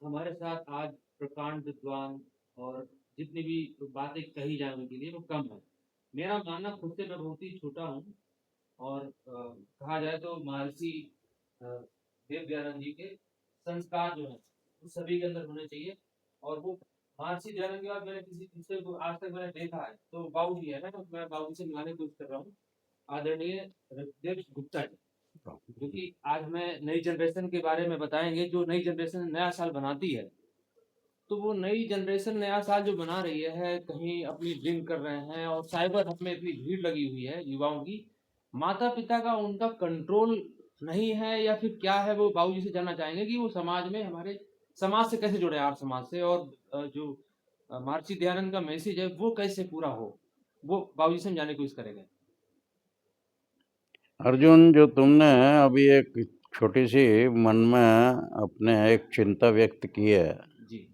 हमारे साथ आज प्रकांड विद्वान और जितनी भी बातें कही जाने के लिए वो कम है। मेरा मानना खुद से मैं बहुत ही छोटा हूँ और कहा जाए तो महर्षि अ, देवदयानंद जी के संस्कार जो हैं वो सभी के अंदर होने चाहिए। और वो महर्षि दयानंद के बाद मैंने किसी दूसरे को आज तक मैंने देखा है तो बाबू जी है ना, तो मैं बाबू से मिलाने की कोशिश कर रहा हूँ। आदरणीय रविदेव गुप्ता जी, जो कि आज मैं नई जनरेशन के बारे में बताएंगे। जो नई जनरेशन नया साल बनाती है, तो वो नई जनरेशन नया साल जो बना रही है कहीं अपनी ड्रिंक कर रहे हैं और साइबर हब में इतनी भीड़ लगी हुई है युवाओं की। माता पिता का उनका कंट्रोल नहीं है या फिर क्या है, वो बाबूजी से जानना चाहेंगे कि वो समाज में हमारे समाज से कैसे जुड़े, आर्य समाज से। और जो महर्षि दयानंद का मैसेज है वो कैसे पूरा हो, वो बाबूजी से हम जानने की कोशिश करेंगे। अर्जुन, जो तुमने अभी एक छोटी सी मन में अपने एक चिंता व्यक्त की है, जी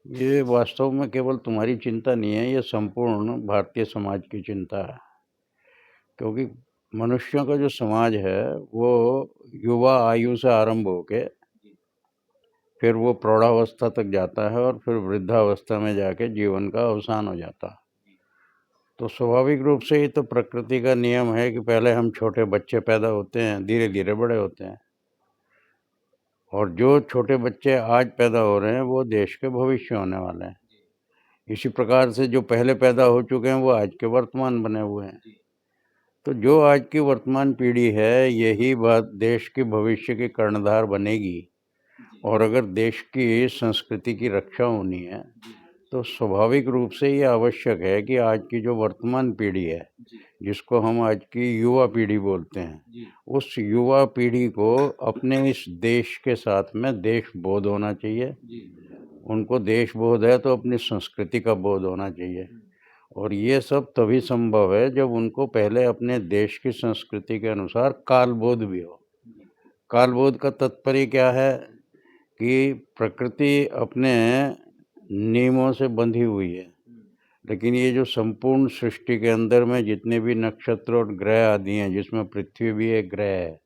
ये वास्तव में केवल तुम्हारी चिंता नहीं है, ये संपूर्ण भारतीय समाज की चिंता है। क्योंकि मनुष्यों का जो समाज है वो युवा आयु से आरंभ होके जी फिर वो प्रौढ़ावस्था तक जाता है और फिर वृद्धावस्था में जाके जीवन का अवसान हो जाता है। जी तो स्वाभाविक रूप से ही तो प्रकृति का नियम है कि पहले हम छोटे बच्चे पैदा होते हैं, धीरे धीरे बड़े होते हैं। और जो छोटे बच्चे आज पैदा हो रहे हैं वो देश के भविष्य होने वाले हैं। जी इसी प्रकार से जो पहले पैदा हो चुके हैं वो आज के वर्तमान बने हुए हैं। जी तो जो आज की वर्तमान पीढ़ी है यही बात देश के भविष्य की कर्णधार बनेगी। जी और अगर देश की संस्कृति की रक्षा होनी है जी तो स्वाभाविक रूप से ये आवश्यक है कि आज की जो वर्तमान पीढ़ी है, जी जिसको हम आज की युवा पीढ़ी बोलते हैं, जी उस युवा पीढ़ी को अपने इस देश के साथ में देशबोध होना चाहिए। जी उनको देशबोध है तो अपनी संस्कृति का बोध होना चाहिए। हम्म, और ये सब तभी संभव है जब उनको पहले अपने देश की संस्कृति के अनुसार कालबोध भी हो। जी कालबोध का तात्पर्य क्या है कि प्रकृति अपने नियमों से बंधी हुई है, हम्म, लेकिन ये जो संपूर्ण सृष्टि के अंदर में जितने भी नक्षत्र और ग्रह आदि हैं, जिसमें पृथ्वी भी एक ग्रह है,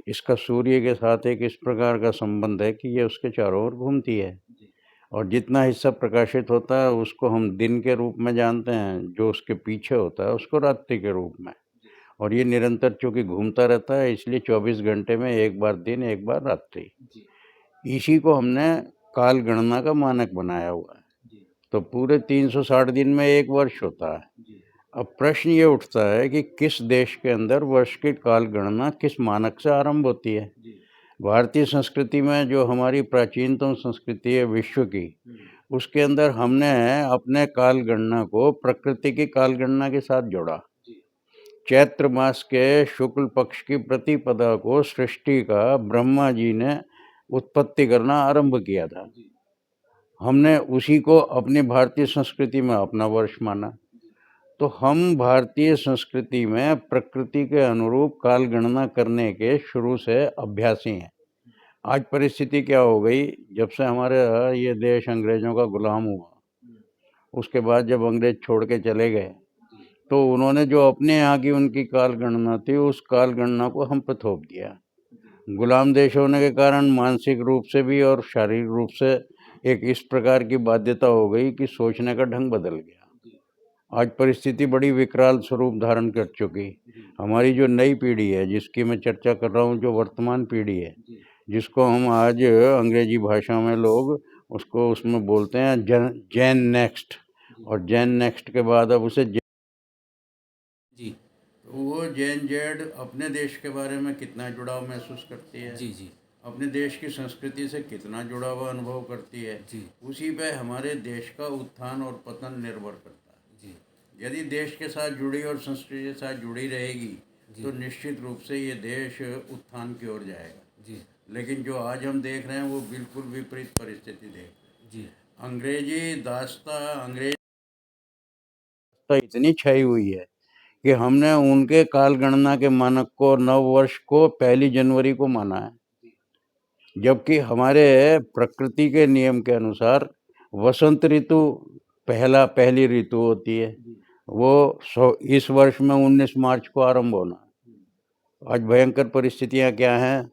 इसका सूर्य के साथ एक इस प्रकार का संबंध है कि ये उसके चारों ओर घूमती है। जी और जितना हिस्सा प्रकाशित होता है उसको हम दिन के रूप में जानते हैं, जो उसके पीछे होता है उसको रात्रि के रूप में। जी और ये निरंतर चूंकि घूमता रहता है इसलिए 24 घंटे में एक बार दिन एक बार रात्रि। जी इसी को हमने काल गणना का मानक बनाया हुआ है। जी तो पूरे 360 दिन में एक वर्ष होता है। जी अब प्रश्न ये उठता है कि किस देश के अंदर वर्ष की काल गणना किस मानक से आरंभ होती है। जी भारतीय संस्कृति में जो हमारी प्राचीनतम संस्कृति है विश्व की, हम्म, उसके अंदर हमने अपने काल गणना को प्रकृति की काल गणना के साथ जोड़ा। जी चैत्र मास के शुक्ल पक्ष की प्रतिपदा को सृष्टि का ब्रह्मा जी ने उत्पत्ति करना आरंभ किया था। जी हमने उसी को अपनी भारतीय संस्कृति में अपना वर्ष माना। जी तो हम भारतीय संस्कृति में प्रकृति के अनुरूप काल गणना करने के शुरू से अभ्यासी हैं। आज परिस्थिति क्या हो गई, जब से हमारे ये देश अंग्रेजों का गुलाम हुआ, हम्म, उसके बाद जब अंग्रेज छोड़ के चले गए जी तो उन्होंने जो अपने यहाँ की उनकी काल गणना थी उस काल गणना को हम पे थोप दिया। जी गुलाम देश होने के कारण मानसिक रूप से भी और शारीरिक रूप से एक इस प्रकार की बाध्यता हो गई कि सोचने का ढंग बदल गया। जी आज परिस्थिति बड़ी विकराल स्वरूप धारण कर चुकी। जी हमारी जो नई पीढ़ी है जिसकी मैं चर्चा कर रहा हूँ, जो वर्तमान पीढ़ी है, जी जिसको हम आज अंग्रेजी भाषा में लोग उसको उसमें बोलते हैं जैन नेक्स्ट। जी और जैन नेक्स्ट के बाद अब उसे जी तो वो जैन जेड अपने देश के बारे में कितना जुड़ाव महसूस करती है, जी जी अपने देश की संस्कृति से कितना जुड़ा हुआ अनुभव करती है, जी उसी पे हमारे देश का उत्थान और पतन निर्भर करता है। जी यदि देश के साथ जुड़ी और संस्कृति के साथ जुड़ी रहेगी जी तो निश्चित रूप से ये देश उत्थान की ओर जाएगा। जी लेकिन जो आज हम देख रहे हैं वो बिल्कुल विपरीत परिस्थिति देख रहे जी हैं। अंग्रेज दास्ता इतनी छाई हुई है कि हमने उनके काल गणना के मानक को नव वर्ष को 1 जनवरी को माना है, जबकि हमारे प्रकृति के नियम के अनुसार वसंत ऋतु पहली ऋतु होती है। जी वो इस वर्ष में 19 मार्च को आरंभ होना है। हम्म, आज भयंकर परिस्थितियां क्या हैं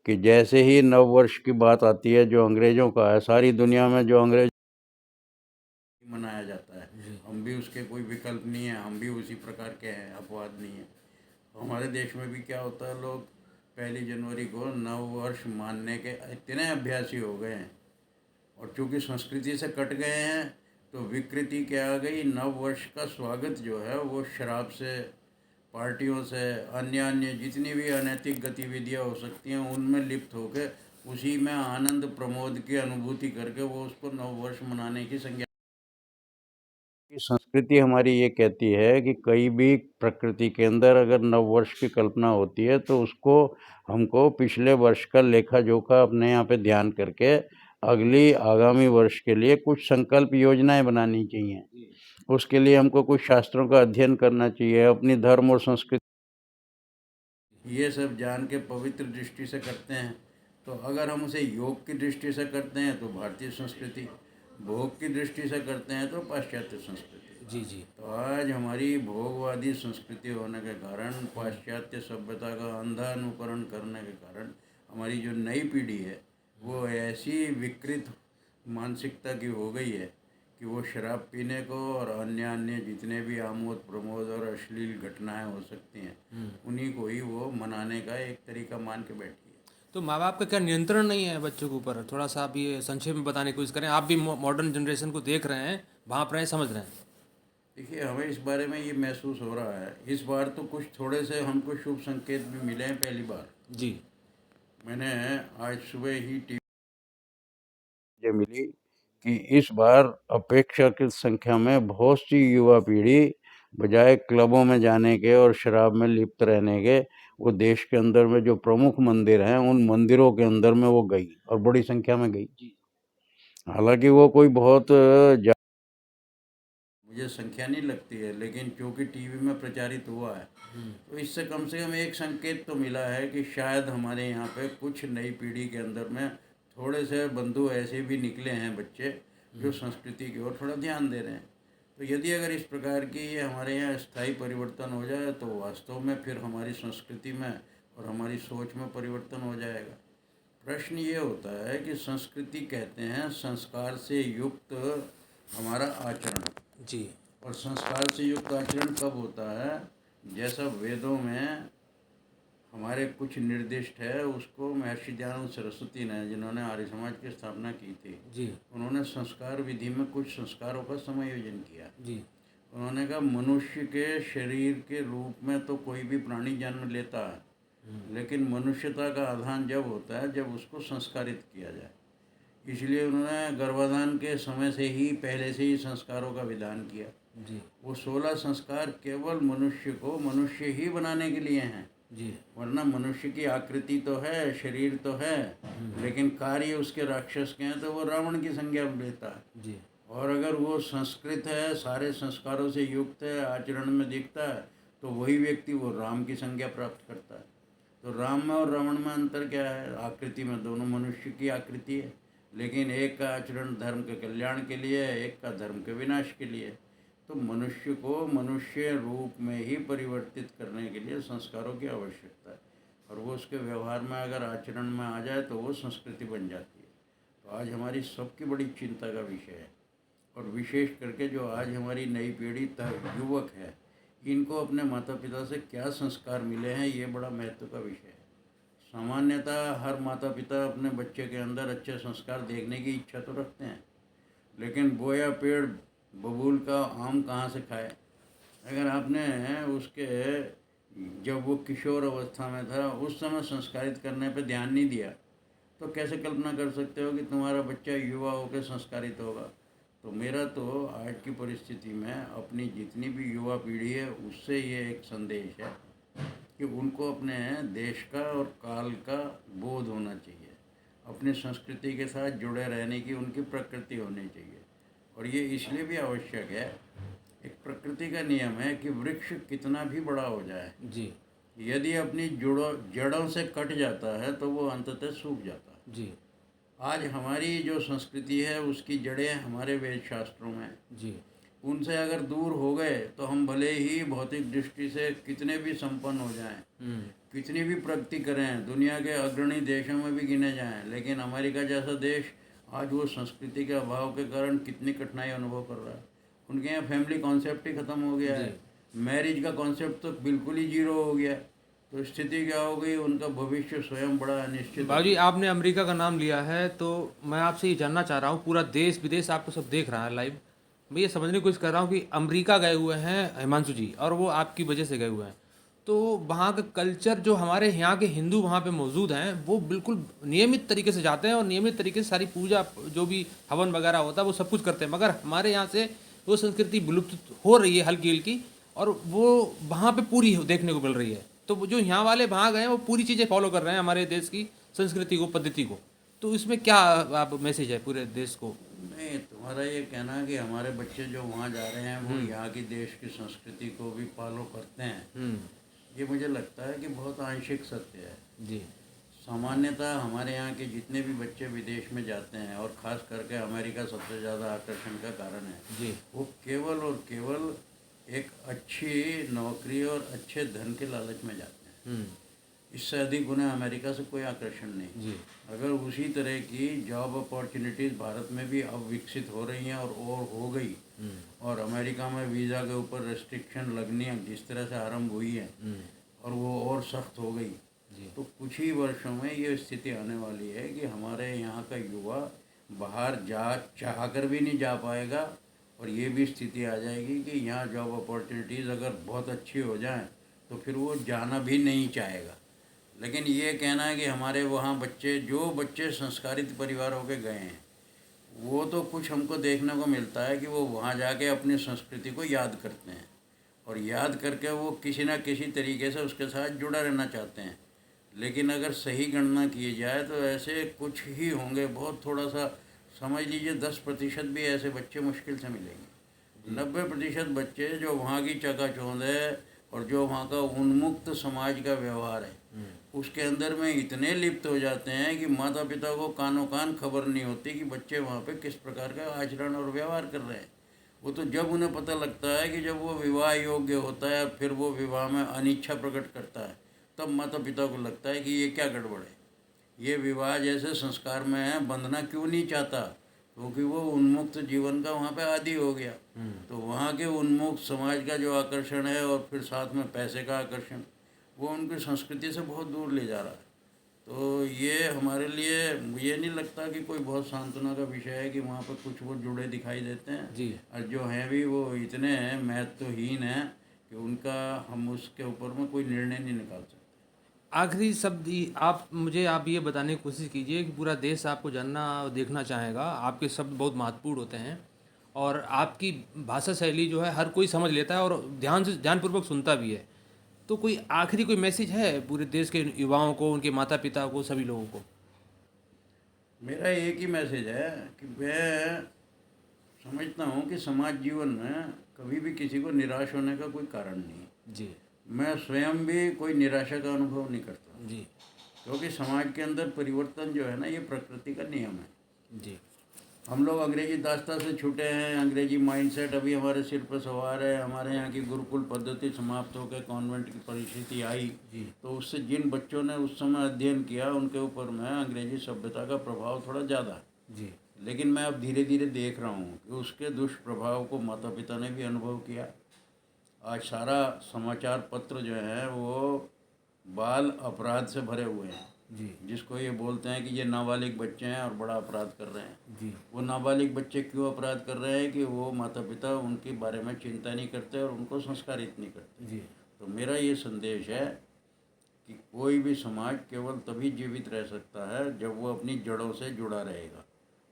कि जैसे ही नव वर्ष की बात आती है जो अंग्रेजों का है, सारी दुनिया में जो अंग्रेज मनाया जाता है, हम भी उसके कोई विकल्प नहीं है, हम भी उसी प्रकार के हैं, अपवाद नहीं है। तो हमारे देश में भी क्या होता है, लोग 1 जनवरी को नव वर्ष मानने के इतने अभ्यासी हो गए हैं, और चूंकि संस्कृति से कट गए हैं तो विकृति क्या आ गई, नव वर्ष का स्वागत जो है वो शराब से, पार्टियों से, अन्य अन्य जितनी भी अनैतिक गतिविधियां हो सकती हैं उनमें लिप्त होकर उसी में आनंद प्रमोद की अनुभूति करके वो उसको नव वर्ष मनाने की संज्ञा। संस्कृति हमारी ये कहती है कि कहीं भी प्रकृति के अंदर अगर नव वर्ष की कल्पना होती है तो उसको हमको पिछले वर्ष का लेखा जोखा अपने यहाँ पे ध्यान करके अगली आगामी वर्ष के लिए कुछ संकल्प योजनाएं बनानी चाहिए। उसके लिए हमको कुछ शास्त्रों का अध्ययन करना चाहिए, अपनी धर्म और संस्कृति ये सब जान के पवित्र दृष्टि से करते हैं। तो अगर हम उसे योग की दृष्टि से करते हैं तो भारतीय संस्कृति, भोग की दृष्टि से करते हैं तो पाश्चात्य संस्कृति। जी जी। तो आज हमारी भोगवादी संस्कृति होने के कारण, पाश्चात्य सभ्यता का अंधा अनुकरण करने के कारण हमारी जो नई पीढ़ी है वो ऐसी विकृत मानसिकता की हो गई है कि वो शराब पीने को और अन्य अन्य जितने भी आमोद प्रमोद और अश्लील घटनाएं हो सकती हैं उन्हीं को ही वो मनाने का एक तरीका मान के बैठी है। तो माँ बाप का क्या नियंत्रण नहीं है बच्चों के ऊपर? थोड़ा सा आप ये संक्षेप में बताने की कोशिश करें, आप भी मॉडर्न जनरेशन को देख रहे हैं, भांप रहे हैं, समझ रहे हैं। देखिए, हमें इस बारे में ये महसूस हो रहा है, इस बार तो कुछ थोड़े से हमको शुभ संकेत भी मिले हैं। पहली बार जी मैंने आज सुबह ही टीवी मिली कि इस बार अपेक्षाकृत संख्या में बहुत सी युवा पीढ़ी बजाय क्लबों में जाने के और शराब में लिप्त रहने के वो देश के अंदर में जो प्रमुख मंदिर हैं उन मंदिरों के अंदर में वो गई और बड़ी संख्या में गई। हालांकि वो कोई बहुत मुझे संख्या नहीं लगती है, लेकिन क्योंकि टीवी में प्रचारित हुआ है तो इससे कम से कम एक संकेत तो मिला है कि शायद हमारे यहाँ पे कुछ नई पीढ़ी के अंदर में थोड़े से बंधु ऐसे भी निकले हैं बच्चे जो संस्कृति की ओर थोड़ा ध्यान दे रहे हैं। तो यदि अगर इस प्रकार की ये हमारे यहाँ स्थायी परिवर्तन हो जाए तो वास्तव में फिर हमारी संस्कृति में और हमारी सोच में परिवर्तन हो जाएगा। प्रश्न ये होता है कि संस्कृति कहते हैं संस्कार से युक्त हमारा आचरण, जी और संस्कार से युक्त आचरण कब होता है, जैसा वेदों में हमारे कुछ निर्दिष्ट है। उसको महर्षि दयानंद सरस्वती ने, जिन्होंने आर्य समाज की स्थापना की थी, जी उन्होंने संस्कार विधि में कुछ संस्कारों का समायोजन किया। जी उन्होंने कहा मनुष्य के शरीर के रूप में तो कोई भी प्राणी जन्म लेता है, लेकिन मनुष्यता का आधान जब होता है जब उसको संस्कारित किया जाए। इसलिए उन्होंने गर्भाधान के समय से ही पहले से ही संस्कारों का विधान किया। जी वो 16 संस्कार केवल मनुष्य को मनुष्य ही बनाने के लिए हैं, जी वरना मनुष्य की आकृति तो है, शरीर तो है, लेकिन कार्य उसके राक्षस के हैं, तो वो रावण की संज्ञा लेता है। जी और अगर वो संस्कृत है, सारे संस्कारों से युक्त है, आचरण में दिखता है, तो वही व्यक्ति वो राम की संज्ञा प्राप्त करता है। तो राम में और रावण में अंतर क्या है? आकृति में दोनों मनुष्य की आकृति है, लेकिन एक का आचरण धर्म के कल्याण के लिए है, एक का धर्म के विनाश के लिए। तो मनुष्य को मनुष्य रूप में ही परिवर्तित करने के लिए संस्कारों की आवश्यकता है, और वो उसके व्यवहार में अगर आचरण में आ जाए तो वो संस्कृति बन जाती है। तो आज हमारी सबकी बड़ी चिंता का विषय है, और विशेष करके जो आज हमारी नई पीढ़ी युवक है, इनको अपने माता पिता से क्या संस्कार मिले हैं, ये बड़ा महत्व का विषय है। सामान्यतः हर माता पिता अपने बच्चे के अंदर अच्छे संस्कार देखने की इच्छा तो रखते हैं, लेकिन बोया पेड़ बबूल का आम कहाँ से खाए? अगर आपने उसके जब वो किशोर अवस्था में था उस समय संस्कारित करने पे ध्यान नहीं दिया, तो कैसे कल्पना कर सकते हो कि तुम्हारा बच्चा युवा होकर संस्कारित होगा? तो मेरा तो आज की परिस्थिति में अपनी जितनी भी युवा पीढ़ी है उससे ये एक संदेश है कि उनको अपने देश का और काल का बोध होना चाहिए, अपनी संस्कृति के साथ जुड़े रहने की उनकी प्रकृति होनी चाहिए। और ये इसलिए भी आवश्यक है, एक प्रकृति का नियम है कि वृक्ष कितना भी बड़ा हो जाए, जी यदि अपनी जड़ों से कट जाता है तो वो अंततः सूख जाता है। जी आज हमारी जो संस्कृति है उसकी जड़ें हमारे वेद शास्त्रों में, जी उनसे अगर दूर हो गए तो हम भले ही भौतिक दृष्टि से कितने भी संपन्न हो जाएं, कितनी भी प्रगति करें, दुनिया के अग्रणी देशों में भी गिने जाएं, लेकिन अमेरिका जैसा देश आज वो संस्कृति के अभाव के कारण कितनी कठिनाई अनुभव कर रहा है। उनके यहाँ फैमिली कॉन्सेप्ट ही ख़त्म हो गया है, मैरिज का कॉन्सेप्ट तो बिल्कुल ही जीरो हो गया है। तो स्थिति क्या हो गई, उनका भविष्य स्वयं बड़ा अनिश्चित। बाबूजी, आपने अमेरिका का नाम लिया है तो मैं आपसे ये जानना चाह रहा हूँ, पूरा देश विदेश आपको सब देख रहा है लाइव। मैं ये समझने की कोशिश कर रहा हूँ कि अमेरिका गए हुए हैं हिमांशु जी, और वो आपकी वजह से गए हुए हैं, तो वहाँ का कल्चर, जो हमारे यहाँ के हिंदू वहाँ पे मौजूद हैं, वो बिल्कुल नियमित तरीके से जाते हैं और नियमित तरीके से सारी पूजा, जो भी हवन वगैरह होता है, वो सब कुछ करते हैं। मगर हमारे यहाँ से वो संस्कृति विलुप्त हो रही है हल्की हल्की, और वो वहाँ पे पूरी देखने को मिल रही है। तो वो जो यहाँ वाले वहाँ गए हैं, वो पूरी चीज़ें फॉलो कर रहे हैं हमारे देश की संस्कृति को, पद्धति को। तो इसमें क्या आप मैसेज है पूरे देश को? नहीं, तुम्हारा ये कहना है कि हमारे बच्चे जो वहाँ जा रहे हैं वो यहाँ की देश की संस्कृति को भी फॉलो करते हैं, ये मुझे लगता है कि बहुत आंशिक सत्य है जी। सामान्यतः हमारे यहाँ के जितने भी बच्चे विदेश में जाते हैं, और ख़ास करके अमेरिका सबसे ज़्यादा आकर्षण का कारण है जी। वो केवल और केवल एक अच्छी नौकरी और अच्छे धन के लालच में जाते हैं। इससे अधिक उन्हें अमेरिका से कोई आकर्षण नहीं। जी। अगर उसी तरह की जॉब अपॉर्चुनिटीज़ भारत में भी अब विकसित हो रही हैं और हो गई, और अमेरिका में वीज़ा के ऊपर रेस्ट्रिक्शन लगनी जिस तरह से आरंभ हुई है और वो और सख्त हो गई, तो कुछ ही वर्षों में ये स्थिति आने वाली है कि हमारे यहाँ का युवा बाहर चाह कर भी नहीं जा पाएगा, और ये भी स्थिति आ जाएगी कि यहाँ जॉब अपॉर्चुनिटीज़ अगर बहुत अच्छी हो जाएं तो फिर वो जाना भी नहीं चाहेगा। लेकिन ये कहना है कि हमारे वहाँ जो बच्चे संस्कारित परिवारों के गए हैं, वो तो कुछ हमको देखने को मिलता है कि वो वहाँ जाके अपनी संस्कृति को याद करते हैं, और याद करके वो किसी न किसी तरीके से उसके साथ जुड़ा रहना चाहते हैं। लेकिन अगर सही गणना की जाए तो ऐसे कुछ ही होंगे, बहुत थोड़ा सा, समझ लीजिए 10% भी ऐसे बच्चे मुश्किल से मिलेंगे। 90% बच्चे जो वहाँ की चकाचौंध है और जो वहाँ का उन्मुक्त समाज का व्यवहार है, उसके अंदर में इतने लिप्त हो जाते हैं कि माता पिता को कानों कान खबर नहीं होती कि बच्चे वहाँ पे किस प्रकार का आचरण और व्यवहार कर रहे हैं। वो तो जब उन्हें पता लगता है कि जब वो विवाह योग्य होता है, फिर वो विवाह में अनिच्छा प्रकट करता है, तब माता पिता को लगता है कि ये क्या गड़बड़ है, ये विवाह जैसे संस्कार में है बंधना क्यों नहीं चाहता, क्योंकि वो उन्मुक्त जीवन का वहाँ पे आदी हो गया। तो वहाँ के उन्मुक्त समाज का जो आकर्षण है और फिर साथ में पैसे का आकर्षण, वो उनकी संस्कृति से बहुत दूर ले जा रहा है। तो ये हमारे लिए, मुझे नहीं लगता कि कोई बहुत सांत्वना का विषय है कि वहाँ पर कुछ वो जुड़े दिखाई देते हैं जी। और जो हैं भी वो इतने महत्वहीन हैं कि उनका हम उसके ऊपर में कोई निर्णय नहीं निकाल सकते। आखिरी शब्द आप ये बताने की कोशिश कीजिए कि पूरा देश आपको जानना और देखना चाहेगा। आपके शब्द बहुत महत्वपूर्ण होते हैं और आपकी भाषा शैली जो है हर कोई समझ लेता है और ध्यानपूर्वक सुनता भी है। तो कोई आखिरी कोई मैसेज है पूरे देश के युवाओं को, उनके माता पिता को, सभी लोगों को? मेरा एक ही मैसेज है कि मैं समझता हूँ कि समाज जीवन में कभी भी किसी को निराश होने का कोई कारण नहीं। जी। मैं स्वयं भी कोई निराशा का अनुभव नहीं करता, जी। क्योंकि समाज के अंदर परिवर्तन जो है ना, ये प्रकृति का नियम है। जी। हम लोग अंग्रेजी दास्ता से छूटे हैं, अंग्रेजी माइंडसेट अभी हमारे सिर पर सवार है। हमारे यहाँ की गुरुकुल पद्धति समाप्त होकर कॉन्वेंट की परिस्थिति आई, तो उससे जिन बच्चों ने उस समय अध्ययन किया उनके ऊपर में अंग्रेजी सभ्यता का प्रभाव थोड़ा ज़्यादा है। जी। लेकिन मैं अब धीरे धीरे देख रहा हूँ कि उसके दुष्प्रभाव को माता पिता ने भी अनुभव किया। आज सारा समाचार पत्र जो है वो बाल अपराध से भरे हुए हैं। जी। जिसको ये बोलते हैं कि ये नाबालिग बच्चे हैं और बड़ा अपराध कर रहे हैं। जी। वो नाबालिग बच्चे क्यों अपराध कर रहे हैं कि वो माता पिता उनके बारे में चिंता नहीं करते और उनको संस्कारित नहीं करते। जी। तो मेरा ये संदेश है कि कोई भी समाज केवल तभी जीवित रह सकता है जब वो अपनी जड़ों से जुड़ा रहेगा।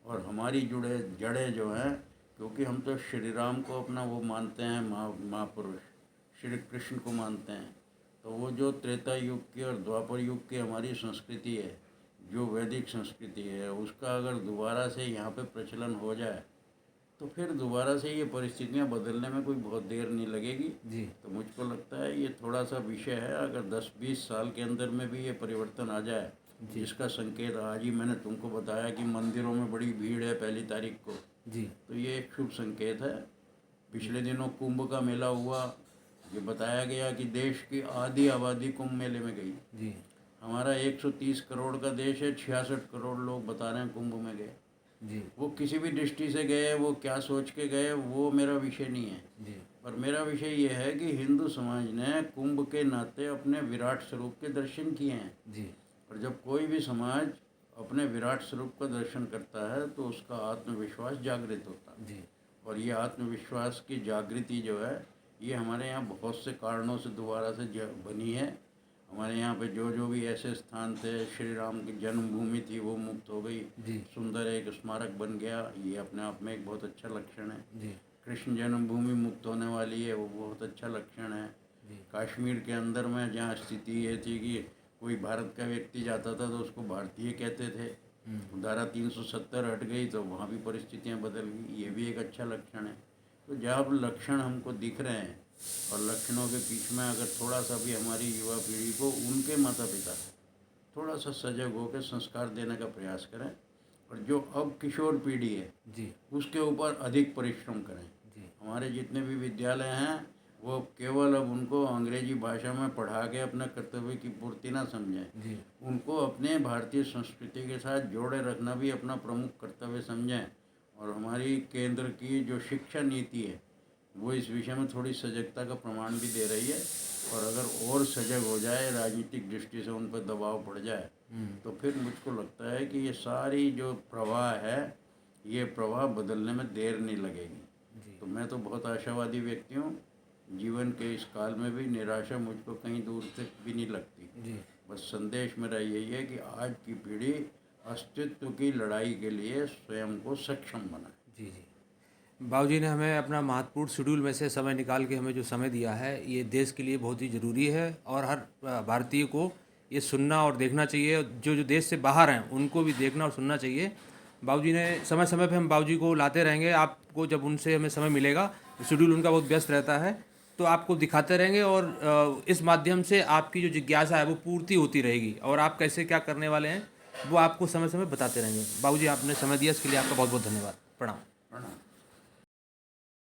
और हमारी जड़ें जो हैं, क्योंकि हम तो श्री राम को अपना वो मानते हैं, महापुरुष श्री कृष्ण को मानते हैं, तो वो जो त्रेता युग की और द्वापर युग की हमारी संस्कृति है, जो वैदिक संस्कृति है, उसका अगर दोबारा से यहाँ पे प्रचलन हो जाए तो फिर दोबारा से ये परिस्थितियाँ बदलने में कोई बहुत देर नहीं लगेगी। जी। तो मुझको लगता है ये थोड़ा सा विषय है, अगर 10-20 साल के अंदर में भी ये परिवर्तन आ जाए, जिसका संकेत आज ही मैंने तुमको बताया कि मंदिरों में बड़ी भीड़ है 1 तारीख को, जी। तो ये एक शुभ संकेत है। पिछले दिनों कुंभ का मेला हुआ, ये बताया गया कि देश की आधी आबादी कुंभ मेले में गई। जी हमारा 130 करोड़ का देश है, 66 करोड़ लोग बता रहे हैं कुंभ में गए। जी वो किसी भी दृष्टि से गए, वो क्या सोच के गए, वो मेरा विषय नहीं है। जी पर मेरा विषय ये है कि हिंदू समाज ने कुंभ के नाते अपने विराट स्वरूप के दर्शन किए हैं। जी और जब कोई भी समाज अपने विराट स्वरूप का दर्शन करता है तो उसका आत्मविश्वास जागृत होता है। जी और ये आत्मविश्वास की जागृति जो है, ये हमारे यहाँ बहुत से कारणों से दोबारा से बनी है। हमारे यहाँ पे जो भी ऐसे स्थान थे, श्री राम की जन्मभूमि थी, वो मुक्त हो गई। जी सुंदर एक स्मारक बन गया, ये अपने आप में एक बहुत अच्छा लक्षण है। जी कृष्ण जन्मभूमि मुक्त होने वाली है, वो बहुत अच्छा लक्षण है। जी कश्मीर के अंदर में जहाँ स्थिति ये थी कि कोई भारत का व्यक्ति जाता था तो उसको भारतीय कहते थे, धारा 370 हट गई तो वहाँ भी परिस्थितियाँ बदल गई, ये भी एक अच्छा लक्षण है। तो जब लक्षण हमको दिख रहे हैं और लक्षणों के बीच में अगर थोड़ा सा भी हमारी युवा पीढ़ी को उनके माता पिता थोड़ा सा सजग होकर संस्कार देने का प्रयास करें, और जो अब किशोर पीढ़ी है जी उसके ऊपर अधिक परिश्रम करें। जी हमारे जितने भी विद्यालय हैं वो केवल अब उनको अंग्रेजी भाषा में पढ़ा के अपने कर्तव्य की पूर्ति ना समझें, जी उनको अपने भारतीय संस्कृति के साथ जोड़े रखना भी अपना प्रमुख कर्तव्य समझें। और हमारी केंद्र की जो शिक्षा नीति है वो इस विषय में थोड़ी सजगता का प्रमाण भी दे रही है। और अगर और सजग हो जाए, राजनीतिक दृष्टि से उन पर दबाव पड़ जाए, तो फिर मुझको लगता है कि ये सारी जो प्रवाह है, ये प्रवाह बदलने में देर नहीं लगेगी। तो मैं तो बहुत आशावादी व्यक्ति हूँ। जीवन के इस काल में भी निराशा मुझको कहीं दूर तक भी नहीं लगती। जी बस संदेश मेरा यही है कि आज की पीढ़ी अस्तित्व की लड़ाई के लिए स्वयं को सक्षम बनाए। जी जी बाबूजी ने हमें अपना महत्वपूर्ण शेड्यूल में से समय निकाल के हमें जो समय दिया है, ये देश के लिए बहुत ही ज़रूरी है और हर भारतीय को ये सुनना और देखना चाहिए। जो जो देश से बाहर हैं उनको भी देखना और सुनना चाहिए। बाबूजी ने समय समय पे हम बाबूजी को लाते रहेंगे। आपको जब उनसे हमें समय मिलेगा, शेड्यूल उनका बहुत व्यस्त रहता है, तो आपको दिखाते रहेंगे और इस माध्यम से आपकी जो जिज्ञासा है वो पूर्ति होती रहेगी और आप कैसे क्या करने वाले हैं वो आपको समय समय बताते रहेंगे। बाबूजी आपने समय दिया, इसके लिए आपका बहुत बहुत धन्यवाद। प्रणाम।